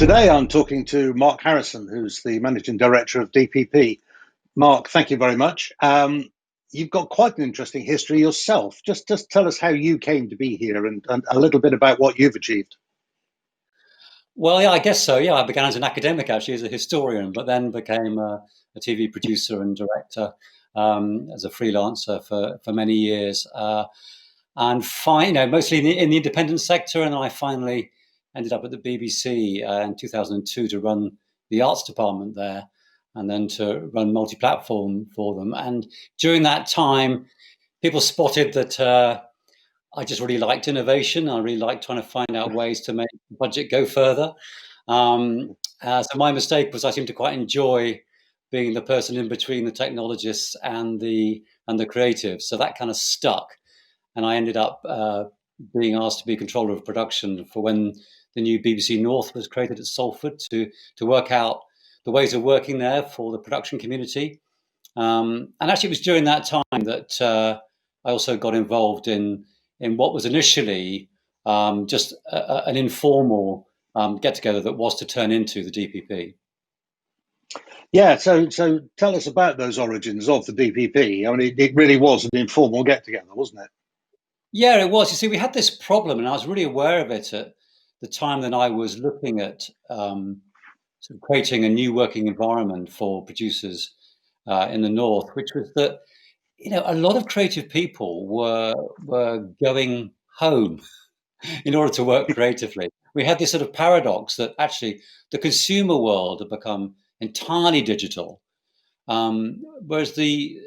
Today, I'm talking to Mark Harrison, who's the Managing Director of DPP. Mark, thank you very much. You've got quite an interesting history yourself. Just tell us how you came to be here and a little bit about what you've achieved. Well, yeah, I guess so. Yeah, I began as an academic, actually, as a historian, but then became a TV producer and director as a freelancer for many years, mostly in the independent sector. And I finally ended up at the BBC in 2002 to run the arts department there, and then to run multi-platform for them. And during that time, people spotted that. I just really liked innovation. I really liked trying to find out ways to make the budget go further. So my mistake was I seemed to quite enjoy being the person in between the technologists and the creatives. So that kind of stuck, and I ended up being asked to be controller of production for when the new BBC North was created at Salford to work out the ways of working there for the production community. And actually, it was during that time that I also got involved in what was initially just an informal get together that was to turn into the DPP. Yeah, so tell us about those origins of the DPP. I mean, it really was an informal get together, wasn't it? Yeah, it was. You see, we had this problem, and I was really aware of it at the time that I was looking at sort of creating a new working environment for producers in the North, which was that a lot of creative people were going home in order to work creatively. We had this sort of paradox that actually the consumer world had become entirely digital, whereas the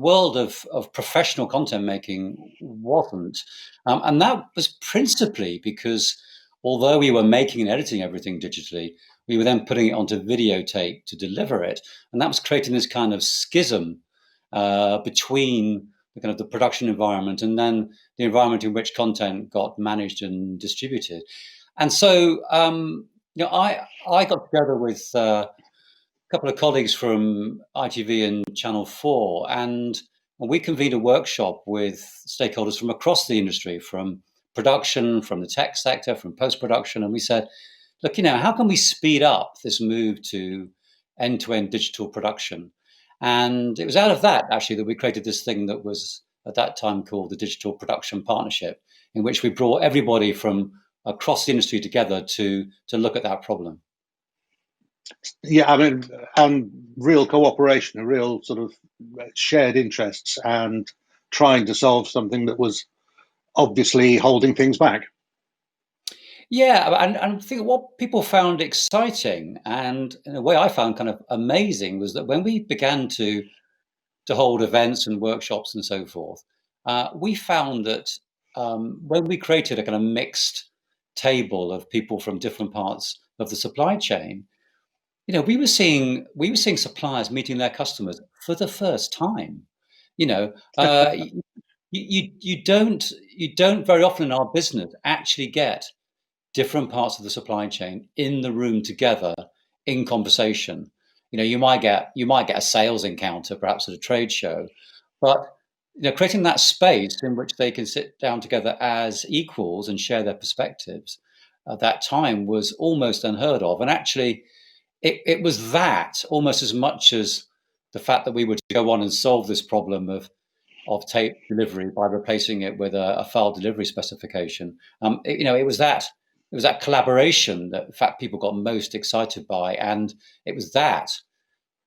world of professional content making wasn't. And that was principally because although we were making and editing everything digitally, we were then putting it onto videotape to deliver it. And that was creating this kind of schism between the kind of the production environment and then the environment in which content got managed and distributed. And so, I got together with a couple of colleagues from ITV and Channel 4, and we convened a workshop with stakeholders from across the industry, from production, from the tech sector, from post-production. And we said, look, how can we speed up this move to end-to-end digital production? And it was out of that, actually, that we created this thing that was at that time called the Digital Production Partnership, in which we brought everybody from across the industry together to look at that problem. Yeah, I mean, and real cooperation, a real sort of shared interests, and trying to solve something that was obviously holding things back. Yeah, and I think what people found exciting, and in a way I found kind of amazing, was that when we began to hold events and workshops and so forth, we found that when we created a kind of mixed table of people from different parts of the supply chain, we were seeing suppliers meeting their customers for the first time. You know, uh, you don't very often in our business actually get different parts of the supply chain in the room together in conversation. You might get a sales encounter perhaps at a trade show, but creating that space in which they can sit down together as equals and share their perspectives at that time was almost unheard of. And actually, it was that almost as much as the fact that we were to go on and solve this problem of tape delivery by replacing it with a file delivery specification. It was that collaboration that, in fact, people got most excited by, and it was that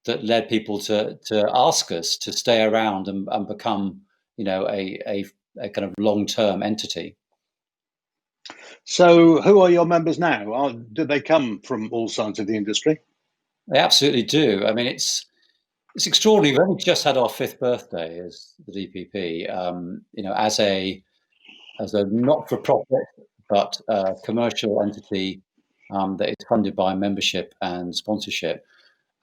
led people to ask us to stay around and become, a kind of long-term entity. So, who are your members now? Do they come from all sides of the industry? They absolutely do. I mean, it's extraordinary. We've only just had our fifth birthday as the DPP. As a not-for-profit but commercial entity that is funded by membership and sponsorship.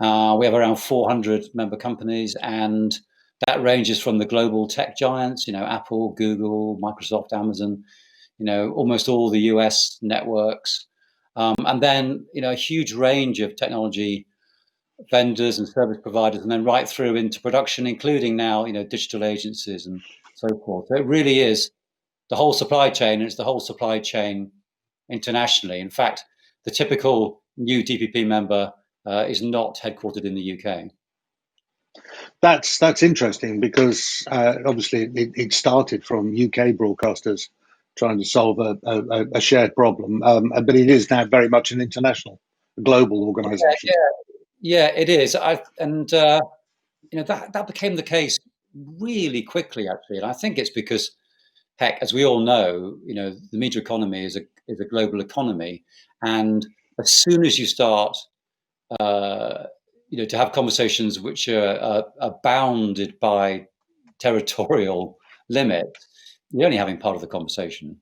We have around 400 member companies, and that ranges from the global tech giants, Apple, Google, Microsoft, Amazon, almost all the US networks, and then a huge range of technology vendors and service providers, and then right through into production, including now digital agencies and so forth. So it really is the whole supply chain, and it's the whole supply chain internationally. In fact, the typical new DPP member is not headquartered in the UK. That's interesting because obviously it started from UK broadcasters trying to solve a shared problem, but it is now very much an international, global organisation. Yeah, it is. That became the case really quickly, actually, and I think it's because, heck, as we all know, the media economy is a global economy, and as soon as you start, to have conversations which are bounded by territorial limits, you're only having part of the conversation.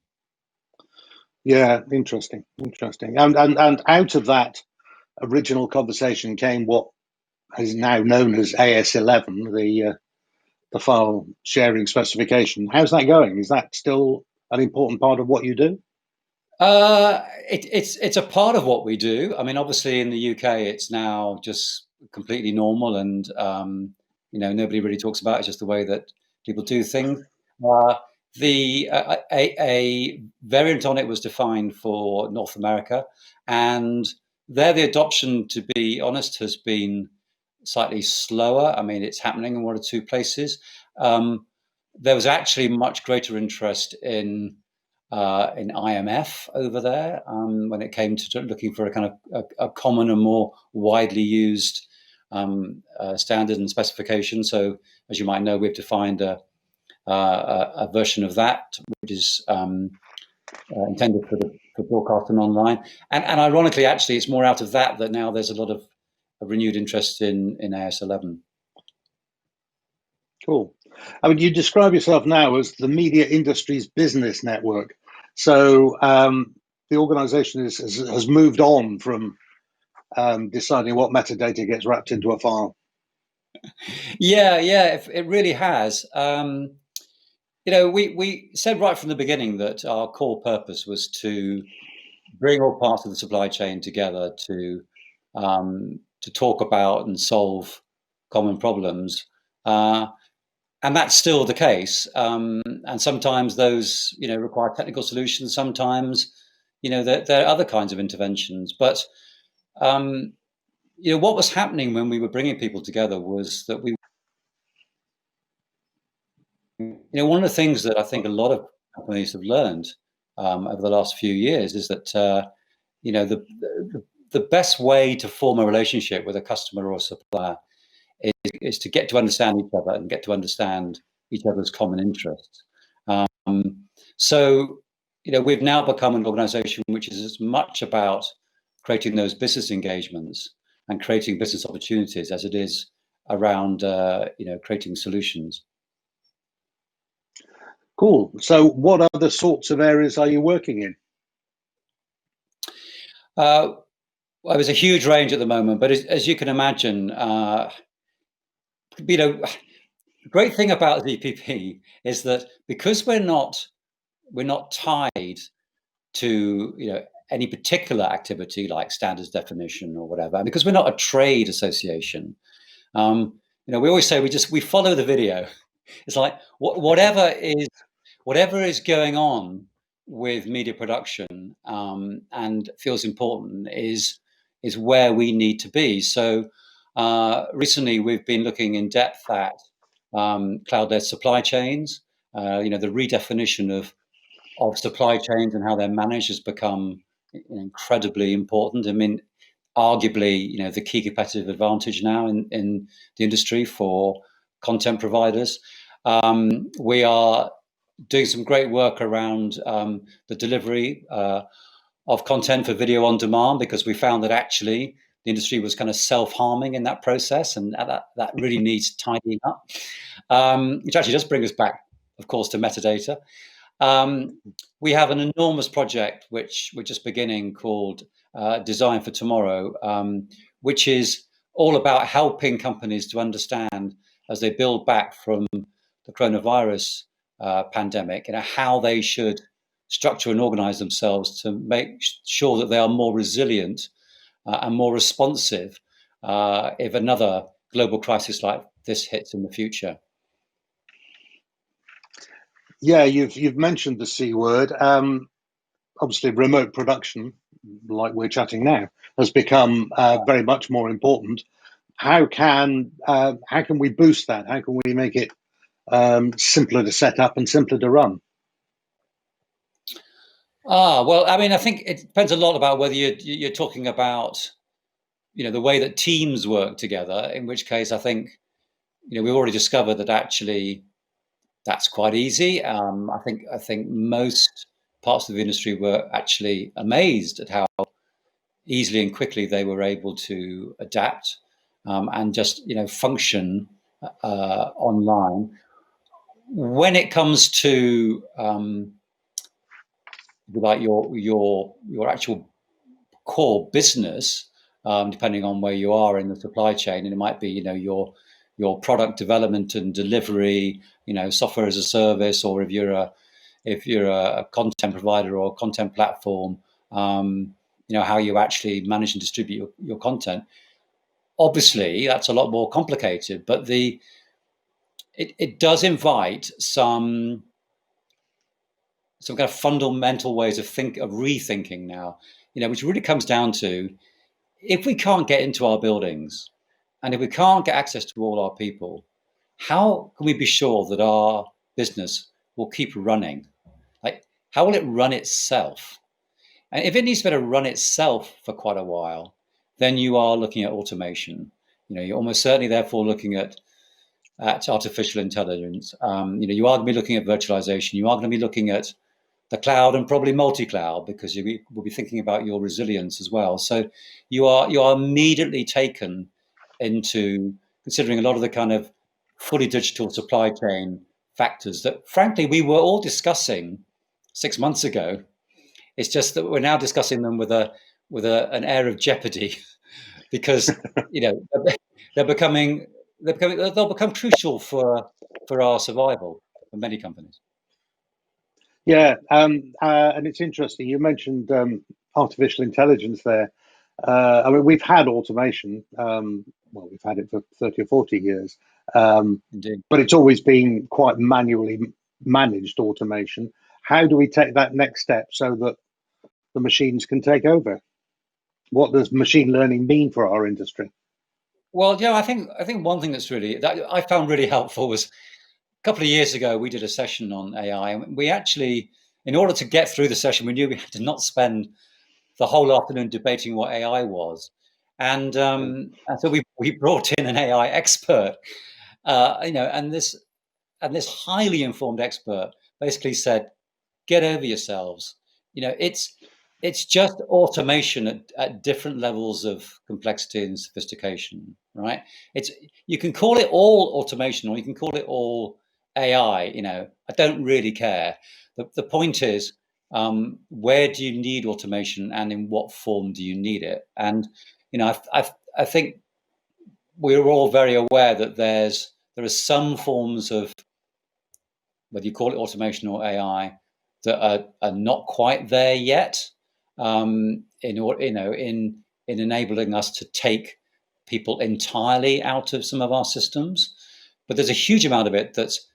Yeah, interesting. And out of that original conversation came what is now known as AS11, the file sharing specification. How's that going? Is that still an important part of what you do? It's a part of what we do. I mean, obviously in the UK, it's now just completely normal, and nobody really talks about it. It's just the way that people do things. A variant on it was defined for North America, and there the adoption, to be honest, has been slightly slower. I mean, it's happening in one or two places. There was actually much greater interest in IMF over there when it came to looking for a kind of a common and more widely used standard and specification. So, as you might know, we've defined a version of that which is intended for broadcast and online. And ironically, actually, it's more out of that now there's a lot of renewed interest in AS11. Cool. I mean, you describe yourself now as the media industry's business network. So the organisation has moved on from deciding what metadata gets wrapped into a file. Yeah, it really has. We said right from the beginning that our core purpose was to bring all parts of the supply chain together to talk about and solve common problems. And that's still the case. And sometimes those, require technical solutions. Sometimes, there are other kinds of interventions. But, what was happening when we were bringing people together was that one of the things that I think a lot of companies have learned over the last few years is that, the best way to form a relationship with a customer or supplier is to get to understand each other and get to understand each other's common interests. So, we've now become an organization which is as much about creating those business engagements and creating business opportunities as it is around, creating solutions. Cool. So what other sorts of areas are you working in? Well, there's a huge range at the moment, but as you can imagine, the great thing about DPP is that because we're not tied to any particular activity like standards definition or whatever, and because we're not a trade association, we always say we follow the video. It's like whatever is going on with media production and feels important is where we need to be. So recently we've been looking in depth at cloud-led supply chains. The redefinition of supply chains and how they're managed has become incredibly important. I mean, arguably, the key competitive advantage now in the industry for content providers. We are doing some great work around the delivery of content for video on demand, because we found that actually the industry was kind of self-harming in that process, and that really needs tidying up, which actually does bring us back, of course, to metadata. We have an enormous project which we're just beginning called Design for Tomorrow, which is all about helping companies to understand, as they build back from the coronavirus pandemic, how they should structure and organize themselves to make sure that they are more resilient and more responsive if another global crisis like this hits in the future. Yeah, you've mentioned the C word. Obviously, remote production like we're chatting now, has become very much more important. How can we boost that? How can we make it simpler to set up and simpler to run? Well, I mean, I think it depends a lot about whether you're talking about, the way that teams work together, in which case I think, we've already discovered that actually that's quite easy. I think most parts of the industry were actually amazed at how easily and quickly they were able to adapt, and just function online. When it comes to like your actual core business, depending on where you are in the supply chain, and it might be your product development and delivery, software as a service, or if you're a content provider or a content platform, how you actually manage and distribute your content. Obviously, that's a lot more complicated, but it does invite some kind of fundamental ways of rethinking now, which really comes down to, if we can't get into our buildings and if we can't get access to all our people, how can we be sure that our business will keep running? Like, how will it run itself? And if it needs to be able to run itself for quite a while, then you are looking at automation. You're almost certainly therefore looking at artificial intelligence. You are going to be looking at virtualization. You are going to be looking at the cloud, and probably multi-cloud, because you will be thinking about your resilience as well. So you are immediately taken into considering a lot of the kind of fully digital supply chain factors that, frankly, we were all discussing 6 months ago. It's just that we're now discussing them with an air of jeopardy, because they'll become crucial for our survival for many companies. Yeah, and it's interesting. You mentioned artificial intelligence there. I mean, we've had automation. Well, we've had it for 30 or 40 years, Indeed. but it's always been quite manually managed automation. How do we take that next step so that the machines can take over? What does machine learning mean for our industry? Well, yeah, I think one thing that I found really helpful was, a couple of years ago we did a session on AI, and we actually, in order to get through the session, we knew we had to not spend the whole afternoon debating what AI was, and so we brought in an AI expert, and this highly informed expert basically said, get over yourselves. It's just automation at different levels of complexity and sophistication, right? It's You can call it all automation or you can call it all AI. I don't really care. The point is, where do you need automation and in what form do you need it? And I think we're all very aware that there are some forms of, whether you call it automation or AI, that are not quite there yet, in enabling us to take people entirely out of some of our systems. But there's a huge amount of it that's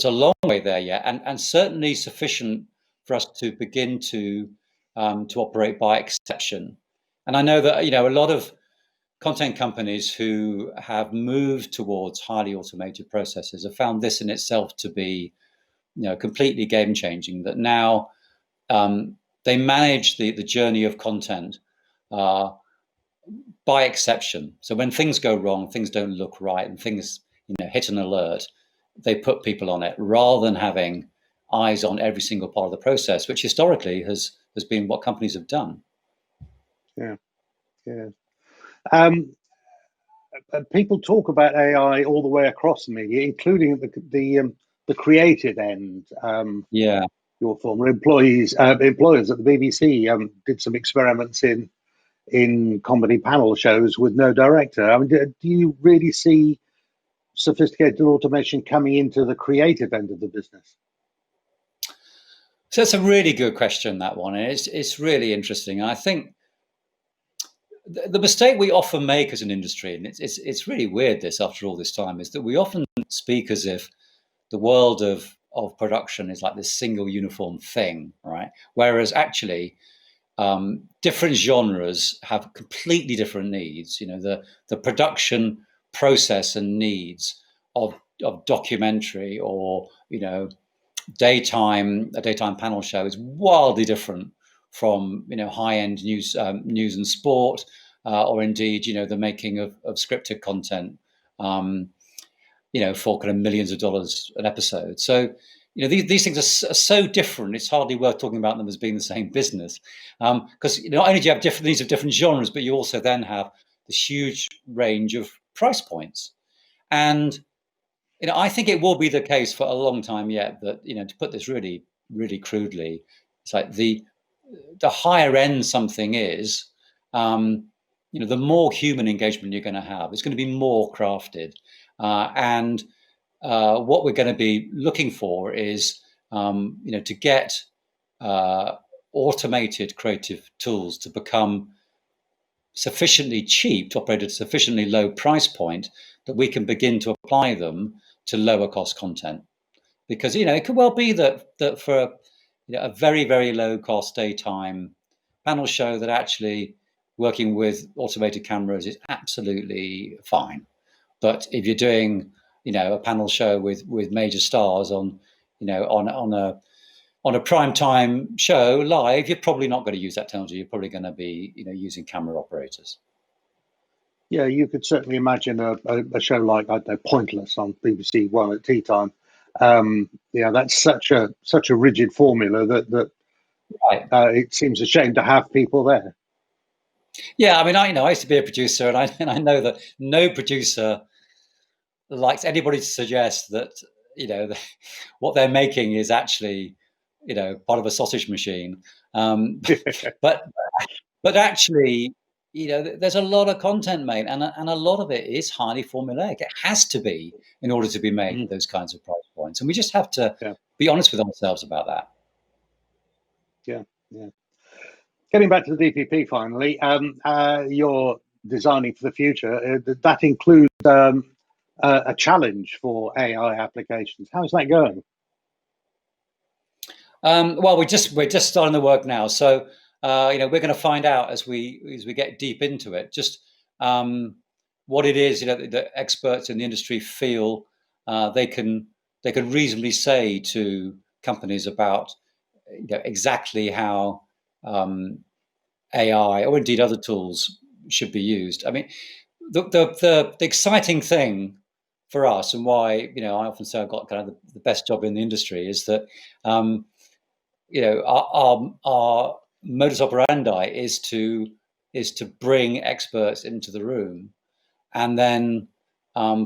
a long way there yet, and certainly sufficient for us to begin to operate by exception. And I know that a lot of content companies who have moved towards highly automated processes have found this in itself to be completely game changing. That now they manage the journey of content by exception. So when things go wrong, things don't look right, and things hit an alert, they put people on it rather than having eyes on every single part of the process, which historically has been what companies have done. Yeah, yeah. People talk about AI all the way across the media, including at the creative end. Yeah. Your former employers at the BBC did some experiments in comedy panel shows with no director. I mean, do you really see sophisticated automation coming into the creative end of the business? So that's a really good question, that one, and it's really interesting. I think the mistake we often make as an industry, and it's really weird this after all this time, is that we often speak as if the world of production is like this single uniform thing, right? Whereas actually, different genres have completely different needs. The production process and needs of documentary or a daytime panel show is wildly different from high-end news and sport, or indeed the making of scripted content, for kind of millions of dollars an episode. So these things are so different. It's hardly worth talking about them as being the same business, because not only do you have different needs of different genres, but you also then have this huge range of price points. And I think it will be the case for a long time yet that to put this really, really crudely, it's like the higher end something is, the more human engagement you're going to have. It's going to be more crafted, and what we're going to be looking for is, to get automated creative tools to become sufficiently cheap, to operate at a sufficiently low price point that we can begin to apply them to lower cost content. Because it could well be that for a very, very low cost daytime panel show, that actually working with automated cameras is absolutely fine. But if you're doing a panel show with major stars on a prime time show live, you're probably not going to use that technology. You're probably going to be using camera operators. Yeah, you could certainly imagine a show like, I don't know, Pointless on BBC One at tea time. That's such a rigid formula that right. It seems a shame to have people there. Yeah, I mean, I used to be a producer, and I know that no producer likes anybody to suggest that what they're making is actually part of a sausage machine. But actually, there's a lot of content made, and a lot of it is highly formulaic. It has to be in order to be made at those kinds of price points, and we just have to be honest with ourselves about that. Yeah. Getting back to the DPP finally, you're designing for the future. That includes a challenge for AI applications. How's that going? Well, we're just starting the work now, so we're going to find out as we get deep into it, just what it is that experts in the industry feel they can reasonably say to companies about exactly how AI or indeed other tools should be used. I mean, the exciting thing for us, and why I often say I've got kind of the best job in the industry, is that our modus operandi is to bring experts into the room and then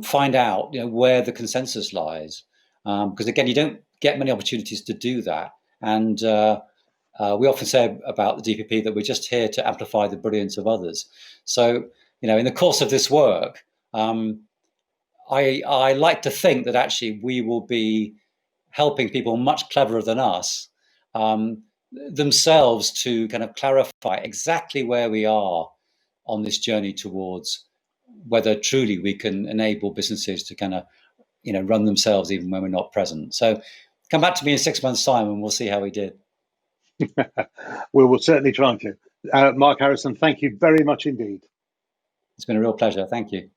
find out where the consensus lies, because again, you don't get many opportunities to do that. And we often say about the DPP that we're just here to amplify the brilliance of others. So in the course of this work, I like to think that actually we will be helping people much cleverer than us themselves to kind of clarify exactly where we are on this journey towards whether truly we can enable businesses to kind of run themselves even when we're not present. So come back to me in 6 months' time and we'll see how we did. We will certainly try to. Mark Harrison, thank you very much indeed. It's been a real pleasure. Thank you.